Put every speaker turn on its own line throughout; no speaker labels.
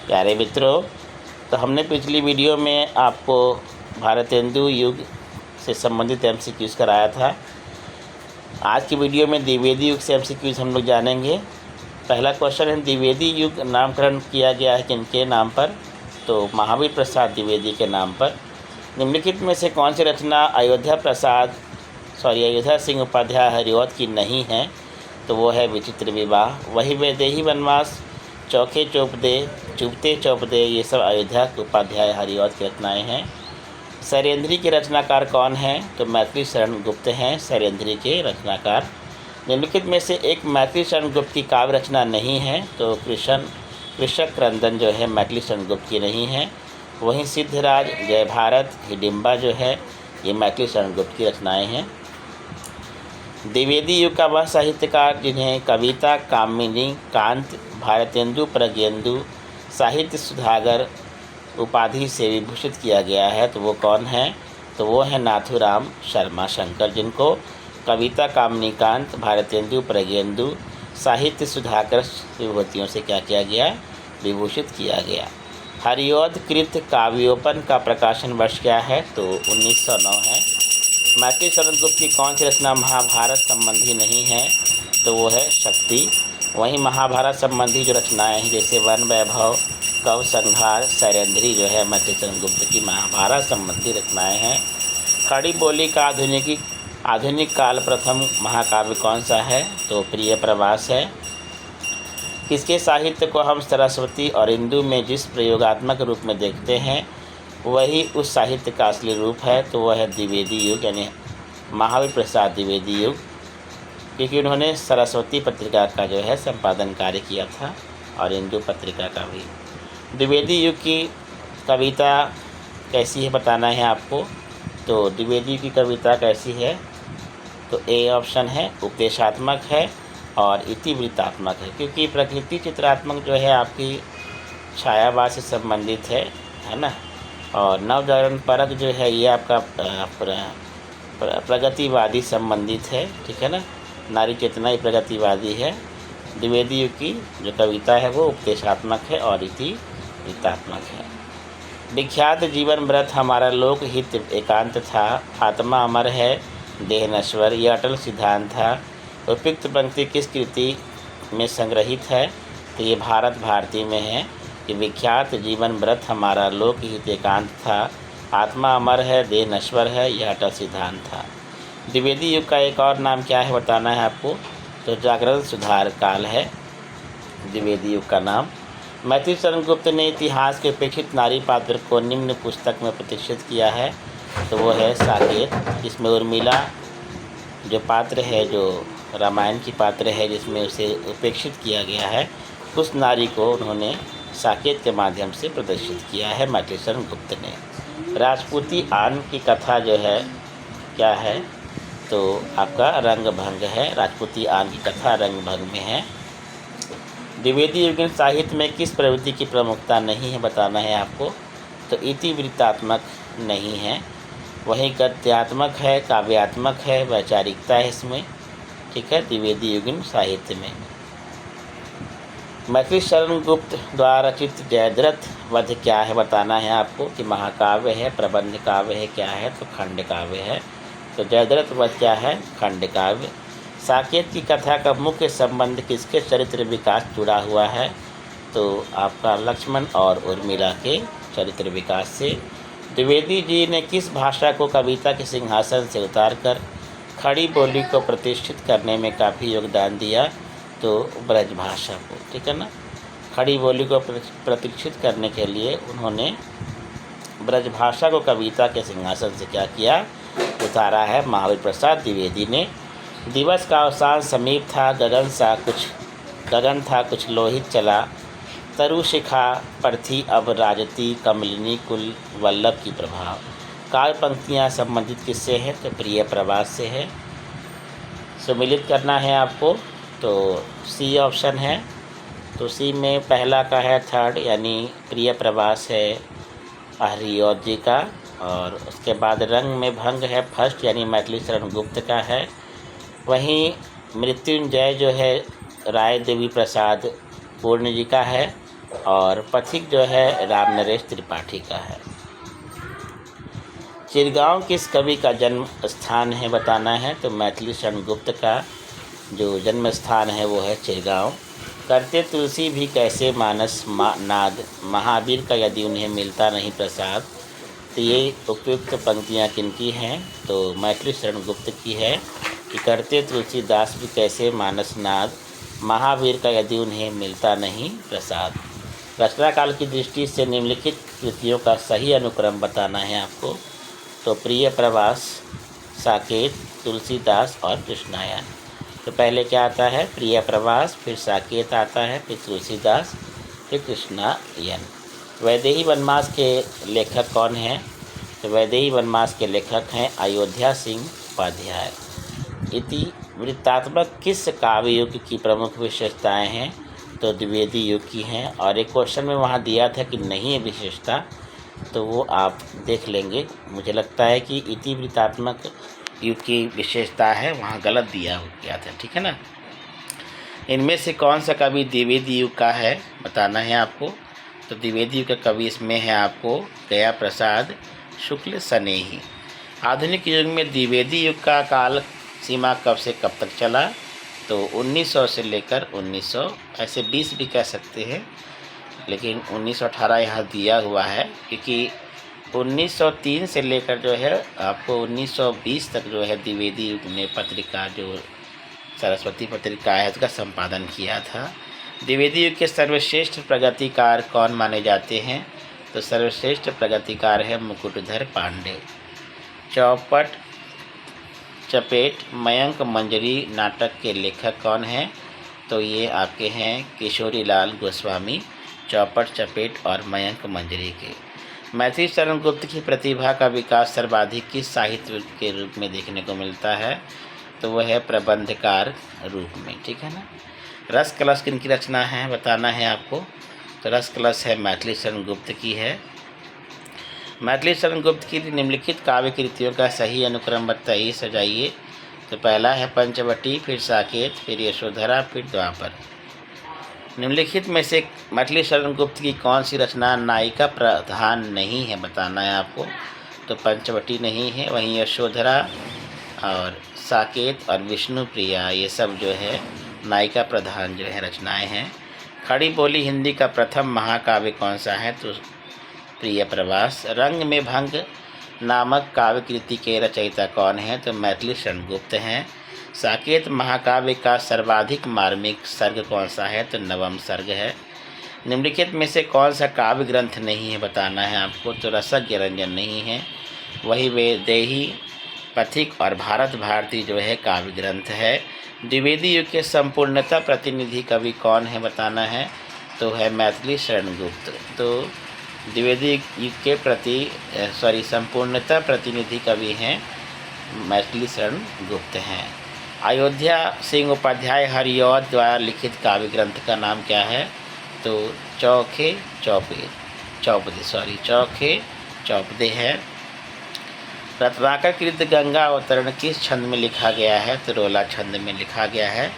प्यारे मित्रों, तो हमने पिछली वीडियो में आपको भारतेंदु युग से संबंधित MCQs कराया था। आज की वीडियो में द्विवेदी युग से MCQs हम लोग जानेंगे। पहला क्वेश्चन है, द्विवेदी युग नामकरण किया गया है किनके नाम पर? तो महावीर प्रसाद द्विवेदी के नाम पर। निम्नलिखित में से कौन सी रचना अयोध्या सिंह उपाध्याय हरिऔध की नहीं है? तो वो है विचित्र विवाह। वही वैदेही वनवास, चौके चौपदे, चुपते चौपदे, ये सब अयोध्या उपाध्याय हरिऔध की रचनाएँ हैं। शैलेंद्री के रचनाकार कौन हैं? तो मैथिली शरण गुप्त हैं शैलेंद्री के रचनाकार। निम्नलिखित में से एक मैथिली शरण गुप्त की काव्य रचना नहीं है। तो कृषक क्रंदन जो है मैथिली शरण गुप्त की नहीं है। वहीं सिद्धराज, जय भारत, हिडिंबा जो है ये मैथिली शरण गुप्त की रचनाएँ हैं। द्विवेदी युग का वह साहित्यकार जिन्हें कविता कामिनी कांत, भारतेंदु, प्रज्ञेंदु, साहित्य सुधागर उपाधि से विभूषित किया गया है, तो वो कौन है? तो वो है नाथूराम शर्मा शंकर, जिनको कविता कामिनी कांत, भारतेंदु, प्रज्ञेंदु, साहित्य सुधाकर विभूतियों से क्या किया गया? विभूषित किया गया। हरिऔध कृत काव्योपन का प्रकाशन वर्ष क्या है? तो 1909 है। मैथिली शरण गुप्त की कौन सी रचना महाभारत संबंधी नहीं है? तो वो है शक्ति। वहीं महाभारत संबंधी जो रचनाएं हैं जैसे वन वैभव, कव संहार, शैलेंद्री जो है मैथिली शरण गुप्त की महाभारत संबंधी रचनाएं हैं। खड़ी बोली का आधुनिक काल प्रथम महाकाव्य कौन सा है? तो प्रिय प्रवास है। किसके साहित्य को हम सरस्वती और इंदु में जिस प्रयोगात्मक रूप में देखते हैं वही उस साहित्य का असली रूप है? तो वह है द्विवेदी युग, यानी महावीर प्रसाद द्विवेदी युग, क्योंकि उन्होंने सरस्वती पत्रिका का जो है संपादन कार्य किया था और इंदु पत्रिका का भी। द्विवेदी युग की कविता कैसी है बताना है आपको। तो द्विवेदी की कविता कैसी है? तो ए ऑप्शन है, उपदेशात्मक है और इतिवृत्तात्मक है, क्योंकि प्रकृति चित्रात्मक जो है आपकी छायावाद से संबंधित है ना। और नवजागरण परक जो है ये आपका प्रगतिवादी संबंधित है, ठीक है ना। नारी चेतना ही प्रगतिवादी है। द्विवेदी युग की जो कविता है वो उपदेशात्मक है और इतिवृत्तात्मक है। विख्यात जीवन व्रत हमारा लोक हित एकांत था, आत्मा अमर है देह नश्वर, यह अटल सिद्धांत था। उपयुक्त पंक्ति किस कृति में संग्रहित है? तो ये भारत भारती में है कि विख्यात जीवन व्रत हमारा लोक हित एकांत था, आत्मा अमर है देह नश्वर है, यह अटल सिद्धांत था। द्विवेदी युग का एक और नाम क्या है बताना है आपको। तो जागरण सुधार काल है द्विवेदी युग का नाम। मैथिली शरण गुप्त ने इतिहास के उपेक्षित नारी पात्र को निम्न पुस्तक में प्रतिष्ठित किया है। तो वो है साकेत, जिसमें उर्मिला जो पात्र है, जो रामायण की पात्र है जिसमें उसे उपेक्षित किया गया है, उस नारी को उन्होंने साकेत के माध्यम से प्रदर्शित किया है मैथिली शरण गुप्त ने। राजपूती आन की कथा जो है क्या है? तो आपका रंगभंग है। राजपूती आन की कथा रंगभंग में है। द्विवेदी युगीन साहित्य में किस प्रवृत्ति की प्रमुखता नहीं है बताना है आपको। तो इतिवृत्तात्मक नहीं है। वहीं गद्यात्मक है, काव्यात्मक है, वैचारिकता है इसमें, ठीक है, द्विवेदी युगीन साहित्य में। मैथिली शरण गुप्त द्वारा रचित जयद्रथ वध क्या है बताना है आपको कि महाकाव्य है, प्रबंध काव्य है, क्या है? तो खंड काव्य है। तो जयद्रथ वध क्या है? खंड काव्य। साकेत की कथा का मुख्य संबंध किसके चरित्र विकास जुड़ा हुआ है? तो आपका लक्ष्मण और उर्मिला के चरित्र विकास से। द्विवेदी जी ने किस भाषा को कविता के सिंहासन से उतारकर खड़ी बोली को प्रतिष्ठित करने में काफ़ी योगदान दिया? तो ब्रज भाषा को, ठीक है ना। खड़ी बोली को प्रतिष्ठित करने के लिए उन्होंने ब्रज भाषा को कविता के सिंहासन से क्या किया? उतारा है महावीर प्रसाद द्विवेदी ने। दिवस का अवसान समीप था, गगन था कुछ लोहित चला, तरु शिखा पर थी अब राजती, कमलिनी कुल वल्लभ की प्रभाव। काव्य पंक्तियाँ संबंधित किससे हैं? तो प्रिय प्रवास से है। सम्मिलित करना है आपको। तो सी ऑप्शन है। तो सी में पहला का है थर्ड, यानी प्रिय प्रवास है हरिऔध जी का, और उसके बाद रंग में भंग है फर्स्ट, यानी मैथिली शरण गुप्त का है। वहीं मृत्युंजय जो है राय देवी प्रसाद पूर्ण जी का है, और पथिक जो है राम नरेश त्रिपाठी का है। चिरगांव किस कवि का जन्म स्थान है बताना है, तो मैथिली शरण गुप्त का जो जन्म स्थान है वो है चिरगांव। करते तुलसी भी कैसे मानस नाद, महावीर का यदि उन्हें मिलता नहीं प्रसाद। तो ये उपयुक्त पंक्तियाँ किनकी हैं, तो मैथिली शरण गुप्त की है कि करते तुलसीदास भी कैसे मानस नाद, महावीर का यदि उन्हें मिलता नहीं प्रसाद। रचना काल की दृष्टि से निम्नलिखित कृतियों का सही अनुक्रम बताना है आपको, तो प्रिय प्रवास, साकेत, तुलसीदास और कृष्णायन। तो पहले क्या आता है, प्रिय प्रवास, फिर साकेत आता है, फिर तुलसीदास, फिर कृष्णायन। वैदेही वनमास के लेखक कौन हैं, तो वैदेही वनमास के लेखक हैं अयोध्या सिंह उपाध्याय। इति वृत्तात्मक किस काव्य युग की प्रमुख विशेषताएं हैं, तो द्विवेदी युग की हैं। और एक क्वेश्चन में वहाँ दिया था कि नहीं है विशेषता, तो वो आप देख लेंगे। मुझे लगता है कि इति वृत्तात्मक युग की विशेषता है, वहाँ गलत दिया गया था, ठीक है ना। इनमें से कौन सा कवि द्विवेदी युग का है बताना है आपको, तो द्विवेदी युग का कवि इसमें है आपको गया प्रसाद शुक्ल सनेही। आधुनिक युग में द्विवेदी युग का काल सीमा कब से कब तक चला, तो 1900 से लेकर 1900, ऐसे 20 भी कह सकते हैं, लेकिन 1918 यहाँ दिया हुआ है, क्योंकि 1903 से लेकर जो है आपको 1920 तक जो है द्विवेदी युग ने पत्रिका, जो सरस्वती पत्रिका है, उसका संपादन किया था। द्विवेदी युग के सर्वश्रेष्ठ प्रगतिकार कौन माने जाते हैं, तो सर्वश्रेष्ठ प्रगतिकार है मुकुटधर पांडे। चौपट चपेट मयंक मंजरी नाटक के लेखक कौन हैं, तो ये आपके हैं किशोरी लाल गोस्वामी, चौपट चपेट और मयंक मंजरी के। मैथिली शरण गुप्त की प्रतिभा का विकास सर्वाधिक किस साहित्य के रूप में देखने को मिलता है, तो वह है प्रबंधकार रूप में, ठीक है ना। रस कलश किनकी रचना है बताना है आपको, तो रस कलश है मैथिली शरण गुप्त की है। मैथिली शरण गुप्त की निम्नलिखित काव्य कृतियों का सही अनुक्रम बताइए, सजाइए। तो पहला है पंचवटी, फिर साकेत, फिर यशोधरा, फिर द्वापर। निम्नलिखित में से मैथिली शरण गुप्त की कौन सी रचना नायिका प्रधान नहीं है बताना है आपको, तो पंचवटी नहीं है, वहीं यशोधरा और साकेत और विष्णु प्रिया, ये सब जो है नायिका प्रधान जो है रचनाएं हैं। खड़ी बोली हिंदी का प्रथम महाकाव्य कौन सा है, तो प्रिय प्रवास। रंग में भंग नामक काव्य कृति के रचयिता कौन है, तो मैथिली शरण गुप्त हैं। साकेत महाकाव्य का सर्वाधिक मार्मिक सर्ग कौन सा है, तो नवम सर्ग है। निम्नलिखित में से कौन सा काव्य ग्रंथ नहीं है बताना है आपको, तो रसज्ञ रंजन नहीं है, वही वैदेही, पथिक और भारत भारती जो है काव्य ग्रंथ है। द्विवेदी युग के संपूर्णता प्रतिनिधि कवि कौन है बताना है, तो है मैथिली शरण गुप्त। तो द्विवेदी युग के संपूर्णता प्रतिनिधि कवि हैं मैथिली शरण गुप्त हैं। अयोध्या सिंह उपाध्याय हरिऔध द्वारा लिखित काव्य ग्रंथ का नाम क्या है, तो चौखे चौपदे है। रत्नाकर कृत गंगा अवतरण किस छंद में लिखा गया है, तो रोला छंद में लिखा गया है।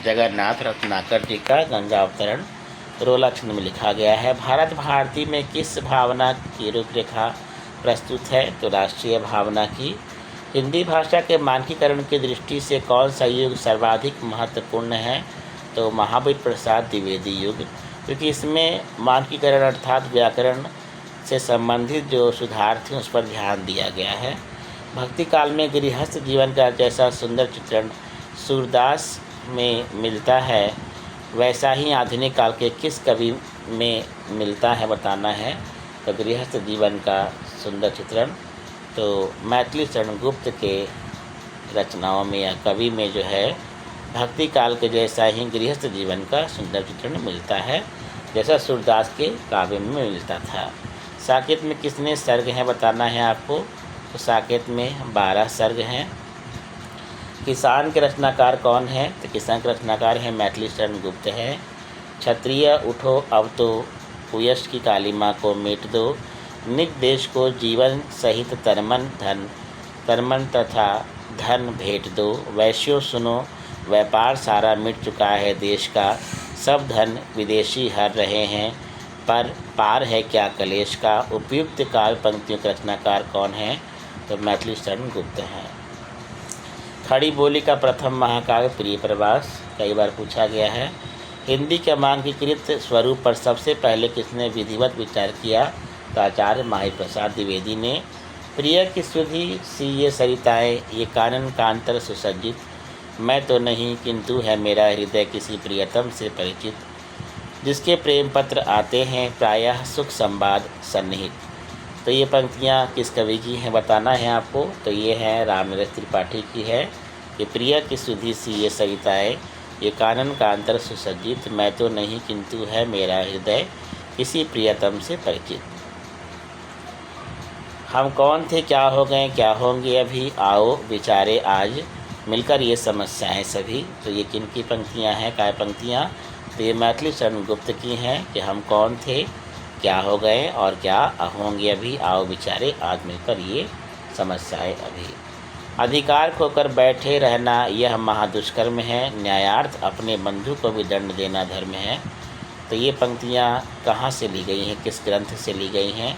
जगन्नाथ रत्नाकर जी का गंगा अवतरण रोला छंद में लिखा गया है। भारत भारती में किस भावना की रूपरेखा प्रस्तुत है, तो राष्ट्रीय भावना की। हिंदी भाषा के मानकीकरण की दृष्टि से कौन सा युग सर्वाधिक महत्वपूर्ण है, तो महावीर प्रसाद द्विवेदी युग, क्योंकि इसमें मानकीकरण अर्थात व्याकरण से संबंधित जो सुधार थे उस पर ध्यान दिया गया है। भक्ति काल में गृहस्थ जीवन का जैसा सुंदर चित्रण सूरदास में मिलता है, वैसा ही आधुनिक काल के किस कवि में मिलता है बताना है, तो गृहस्थ जीवन का सुंदर चित्रण तो मैथिली शरण गुप्त के रचनाओं में या कवि में जो है भक्ति काल के जैसा ही गृहस्थ जीवन का सुंदर चित्रण मिलता है, जैसा सूरदास के काव्य में मिलता था। साकेत में कितने सर्ग हैं बताना है आपको, तो साकेत में 12 सर्ग हैं। किसान के रचनाकार कौन है, तो किसान के रचनाकार हैं मैथिली शरण गुप्त हैं। क्षत्रिय उठो अब तो कुयश की कालिमा को मिट दो, निज देश को जीवन सहित तनमन तथा धन भेंट दो। वैश्यों सुनो व्यापार सारा मिट चुका है देश का, सब धन विदेशी हर रहे हैं, पर पार है क्या कलेश का। उपयुक्त काव्य पंक्तियों के रचनाकार कौन हैं? तो मैथिली शरण गुप्त हैं। खड़ी बोली का प्रथम महाकाव्य प्रिय प्रवास कई बार पूछा गया है। हिंदी के मानकीकृत स्वरूप पर सबसे पहले किसने विधिवत विचार किया? तो आचार्य माहीप्रसाद द्विवेदी ने। प्रिय की सुधि सी ये सरिताएँ, ये कानन कांतर सुसज्जित, मैं तो नहीं किंतु है मेरा हृदय किसी प्रियतम से परिचित। जिसके प्रेम पत्र आते हैं प्रायः सुख संवाद सन्निहित। तो ये पंक्तियाँ किस कवि की हैं बताना है आपको। तो ये है रामनरेश त्रिपाठी की है कि प्रिय की सुधि सी ये सरिताएँ, ये कानन कांतर सुसज्जित, मैं तो नहीं किंतु है मेरा हृदय किसी प्रियतम से परिचित। हम कौन थे क्या हो गए क्या होंगे अभी, आओ विचारे आज मिलकर ये समस्याएं सभी। तो ये किन की पंक्तियाँ हैं, काय पंक्तियाँ? तो ये मैथिली शरण गुप्त की हैं कि हम कौन थे क्या हो गए और क्या होंगे अभी, आओ विचारे आज मिलकर ये समस्याएं अभी। अधिकार खोकर बैठे रहना यह महादुष्कर्म है, न्यायार्थ अपने बंधु को भी दंड देना धर्म है। तो ये पंक्तियाँ कहाँ से ली गई हैं, किस ग्रंथ से ली गई हैं?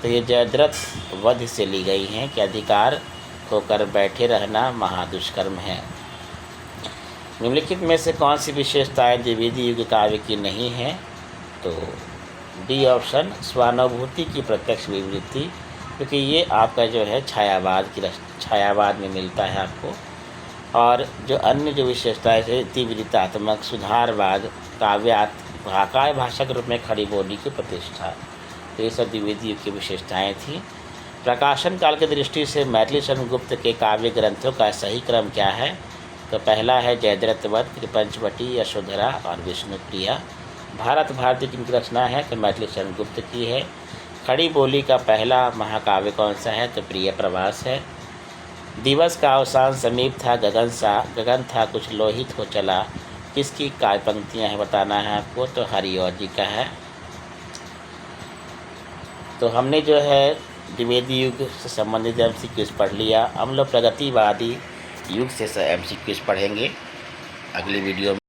तो ये जयद्रथ वध से ली गई हैं कि अधिकार खोकर बैठे रहना महादुष्कर्म है। निम्नलिखित में से कौन सी विशेषताएं द्विवेदी युग काव्य की नहीं है? तो डी ऑप्शन, स्वानुभूति की प्रत्यक्ष विवृत्ति, क्योंकि ये आपका जो है छायावाद में मिलता है आपको। और जो अन्य जो विशेषताएं है तीव्रतात्मक, सुधारवाद, काव्य भाषा के रूप में खड़ी बोली की प्रतिष्ठा, तो ये सब द्विवेदी युग की विशेषताएँ थी। प्रकाशन काल की दृष्टि से मैथिली शरण गुप्त के काव्य ग्रंथों का सही क्रम क्या है? तो पहला है जयद्रथ वध, फिर पंचवटी, यशोधरा और विष्णुप्रिया। भारत भारती की रचना है तो मैथिली शरण गुप्त की है। खड़ी बोली का पहला महाकाव्य कौन सा है? तो प्रिय प्रवास है। दिवस का अवसान समीप था, गगन था कुछ लोहित हो चला, किसकी काव्य पंक्तियाँ हैं बताना है आपको। तो हरिऔध जी का है। तो हमने जो है द्विवेदी युग से संबंधित MCQs पढ़ लिया। हम लोग प्रगतिवादी युग से MCQs पढ़ेंगे अगली वीडियो में।